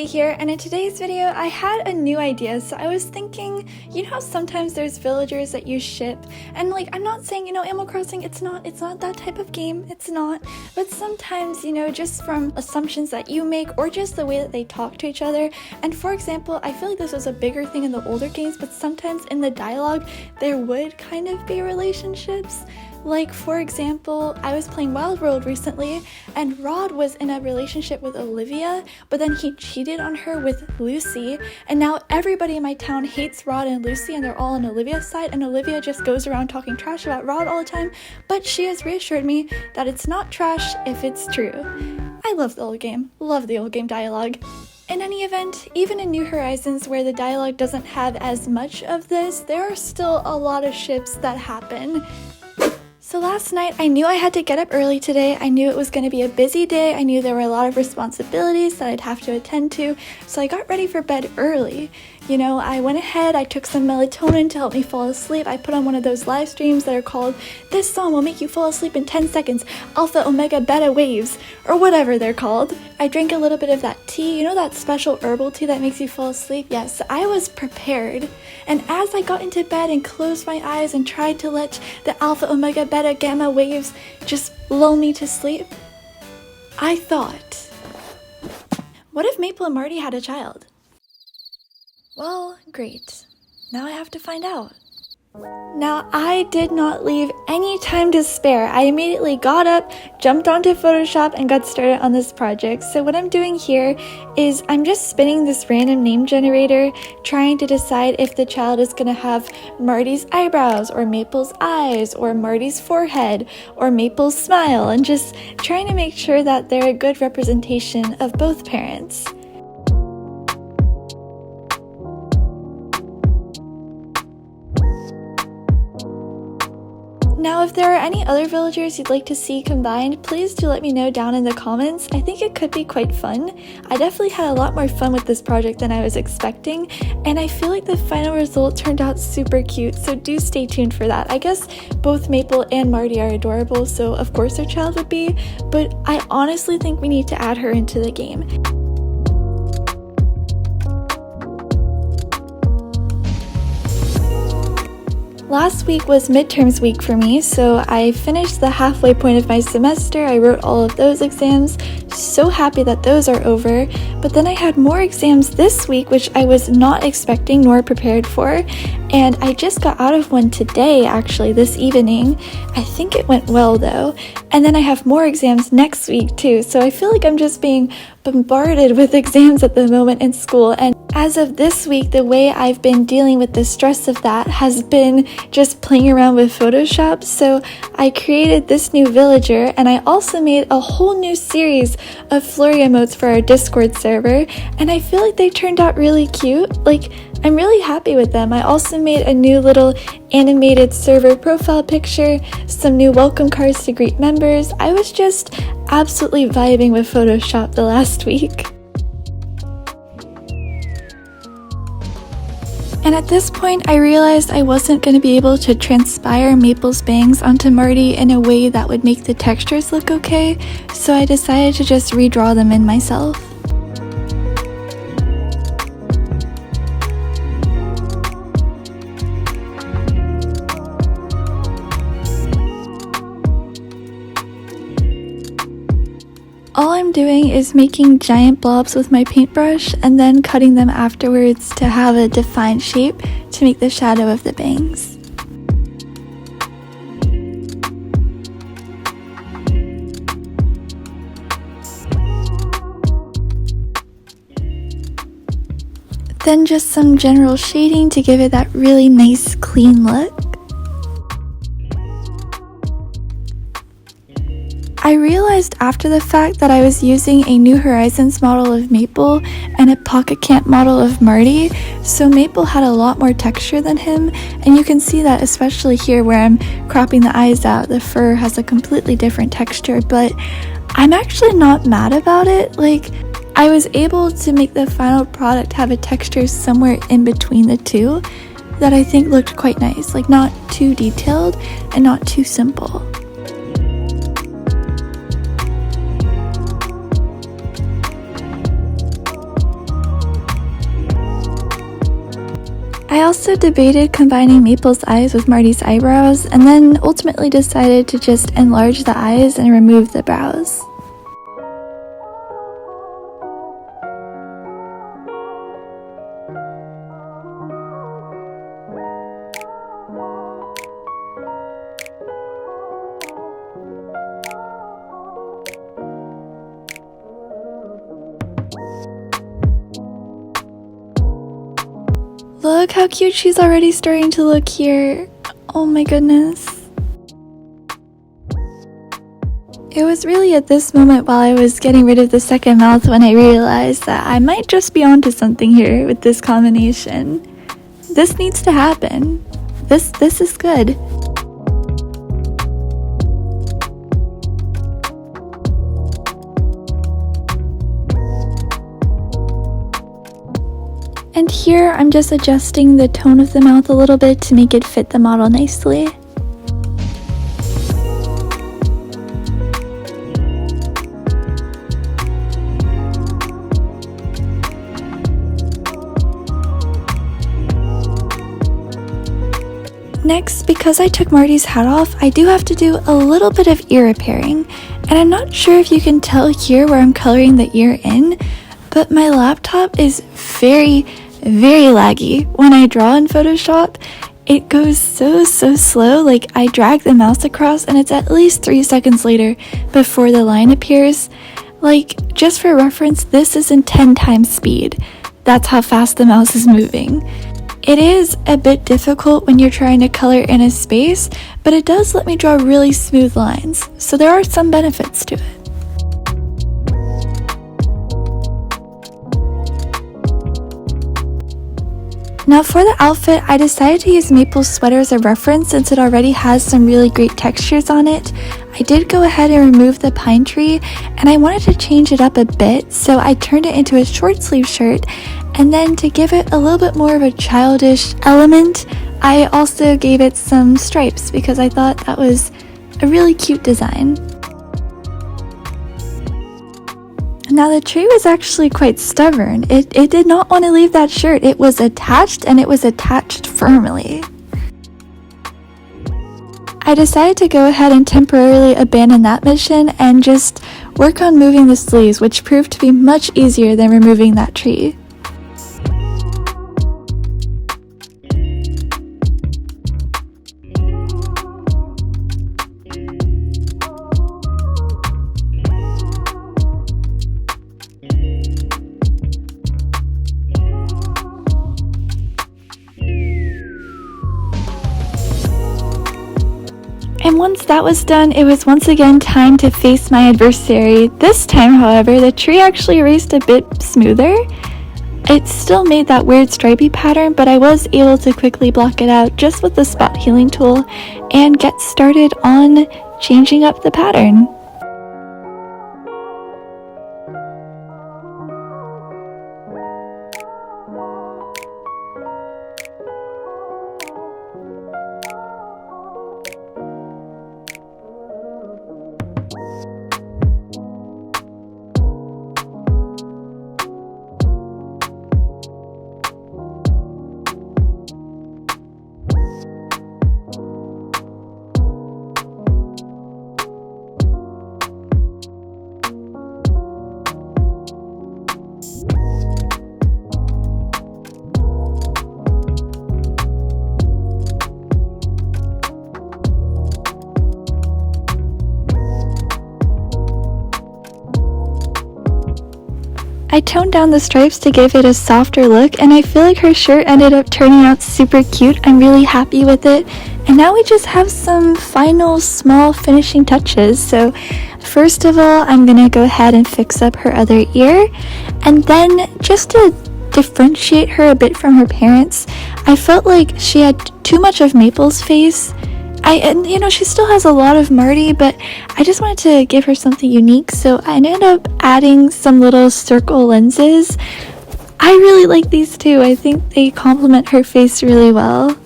Judi here, and in today's video I had a new idea. So I was thinking, you know how sometimes there's villagers that you ship, and like, I'm not saying, Animal Crossing, it's not that type of game, it's not, but sometimes, just from assumptions that you make or just the way that they talk to each other. And for example, I feel like this was a bigger thing in the older games, but sometimes in the dialogue there would kind of be relationships. Like, for example, I was playing Wild World recently, and Rod was in a relationship with Olivia, but then he cheated on her with Lucy, and now everybody in my town hates Rod and Lucy, and they're all on Olivia's side, and Olivia just goes around talking trash about Rod all the time, but she has reassured me that it's not trash if it's true. I love the old game dialogue. In any event, even in New Horizons where the dialogue doesn't have as much of this, there are still a lot of ships that happen. So last night, I knew I had to get up early today. I knew it was going to be a busy day. I knew there were a lot of responsibilities that I'd have to attend to, so I got ready for bed early. I went ahead, I took some melatonin to help me fall asleep. I put on one of those live streams that are called, "This song will make you fall asleep in 10 seconds, alpha, omega, beta waves," or whatever they're called. I drank a little bit of that tea, that special herbal tea that makes you fall asleep? Yes, I was prepared. And as I got into bed and closed my eyes and tried to let the alpha, omega, beta, gamma waves just lull me to sleep, I thought, what if Maple and Marty had a child? Well, great. Now I have to find out. Now, I did not leave any time to spare. I immediately got up, jumped onto Photoshop, and got started on this project. So what I'm doing here is I'm just spinning this random name generator, trying to decide if the child is going to have Marty's eyebrows, or Maple's eyes, or Marty's forehead, or Maple's smile, and just trying to make sure that they're a good representation of both parents. Now, if there are any other villagers you'd like to see combined, please do let me know down in the comments. I think it could be quite fun. I definitely had a lot more fun with this project than I was expecting, and I feel like the final result turned out super cute, so do stay tuned for that. I guess both Maple and Marty are adorable, so of course their child would be, but I honestly think we need to add her into the game. Last week was midterms week for me, so I finished the halfway point of my semester. I wrote all of those exams. So happy that those are over. But then I had more exams this week, which I was not expecting nor prepared for. And I just got out of one today, actually, this evening. I think it went well though. And then I have more exams next week too. So I feel like I'm just being bombarded with exams at the moment in school. And as of this week, the way I've been dealing with the stress of that has been just playing around with Photoshop. So I created this new villager, and I also made a whole new series of flurry emotes for our Discord server, and I feel like they turned out really cute. Like, I'm really happy with them. I also made a new little animated server profile picture, some new welcome cards to greet members. I was just absolutely vibing with Photoshop the last week. And at this point, I realized I wasn't going to be able to transpire Maple's bangs onto Marty in a way that would make the textures look okay, so I decided to just redraw them in myself. All I'm doing is making giant blobs with my paintbrush and then cutting them afterwards to have a defined shape to make the shadow of the bangs. Then just some general shading to give it that really nice clean look. I realized after the fact that I was using a New Horizons model of Maple and a Pocket Camp model of Marty, so Maple had a lot more texture than him, and you can see that especially here where I'm cropping the eyes out. The fur has a completely different texture, but I'm actually not mad about it. Like, I was able to make the final product have a texture somewhere in between the two that I think looked quite nice, like not too detailed and not too simple. I also debated combining Maple's eyes with Marty's eyebrows, and then ultimately decided to just enlarge the eyes and remove the brows. Look how cute she's already starting to look here. Oh my goodness. It was really at this moment while I was getting rid of the second mouth when I realized that I might just be onto something here with this combination. This needs to happen. This is good. And here I'm just adjusting the tone of the mouth a little bit to make it fit the model nicely. Next, because I took Marty's hat off, I do have to do a little bit of ear repairing. And I'm not sure if you can tell here where I'm coloring the ear in, but my laptop is very laggy. When I draw in Photoshop, it goes so slow. Like, I drag the mouse across and it's at least 3 seconds later before the line appears. Like, just for reference, this is in 10 times speed. That's how fast the mouse is moving. It is a bit difficult when you're trying to color in a space, but it does let me draw really smooth lines, so there are some benefits to it. Now for the outfit, I decided to use Maple's sweater as a reference since it already has some really great textures on it. I did go ahead and remove the pine tree, and I wanted to change it up a bit, so I turned it into a short sleeve shirt, and then to give it a little bit more of a childish element, I also gave it some stripes because I thought that was a really cute design. Now the tree was actually quite stubborn. It did not want to leave that shirt. It was attached, and it was attached firmly. I decided to go ahead and temporarily abandon that mission and just work on moving the sleeves, which proved to be much easier than removing that tree. And once that was done, it was once again time to face my adversary. This time, however, the tree actually erased a bit smoother. It still made that weird stripy pattern, but I was able to quickly block it out just with the spot healing tool and get started on changing up the pattern. I toned down the stripes to give it a softer look, and I feel like her shirt ended up turning out super cute. I'm really happy with it. And now we just have some final small finishing touches. So first of all, I'm gonna go ahead and fix up her other ear, and then just to differentiate her a bit from her parents, I felt like she had too much of Maple's face. She still has a lot of Marty, but I just wanted to give her something unique, so I ended up adding some little circle lenses. I really like these too. I think they complement her face really well.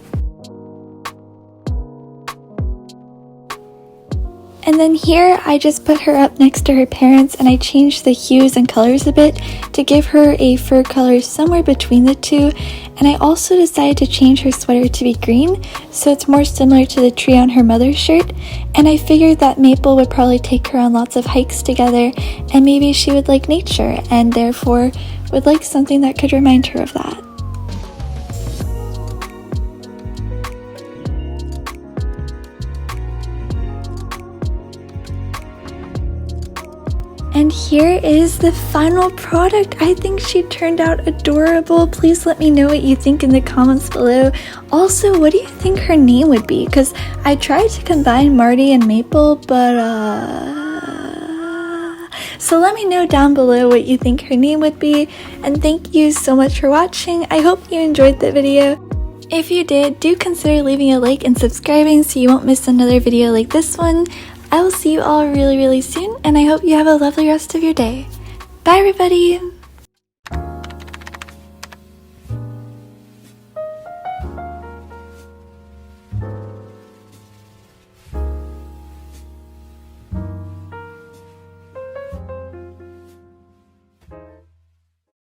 And then here I just put her up next to her parents and I changed the hues and colors a bit to give her a fur color somewhere between the two. And I also decided to change her sweater to be green so it's more similar to the tree on her mother's shirt. And I figured that Maple would probably take her on lots of hikes together and maybe she would like nature and therefore would like something that could remind her of that. And here is the final product. I think she turned out adorable. Please let me know what you think in the comments below. Also, what do you think her name would be? Because I tried to combine Marty and Maple, but so let me know down below what you think her name would be. And thank you so much for watching. I hope you enjoyed the video. If you did, do consider leaving a like and subscribing so you won't miss another video like this one. I will see you all really soon, and I hope you have a lovely rest of your day. Bye everybody!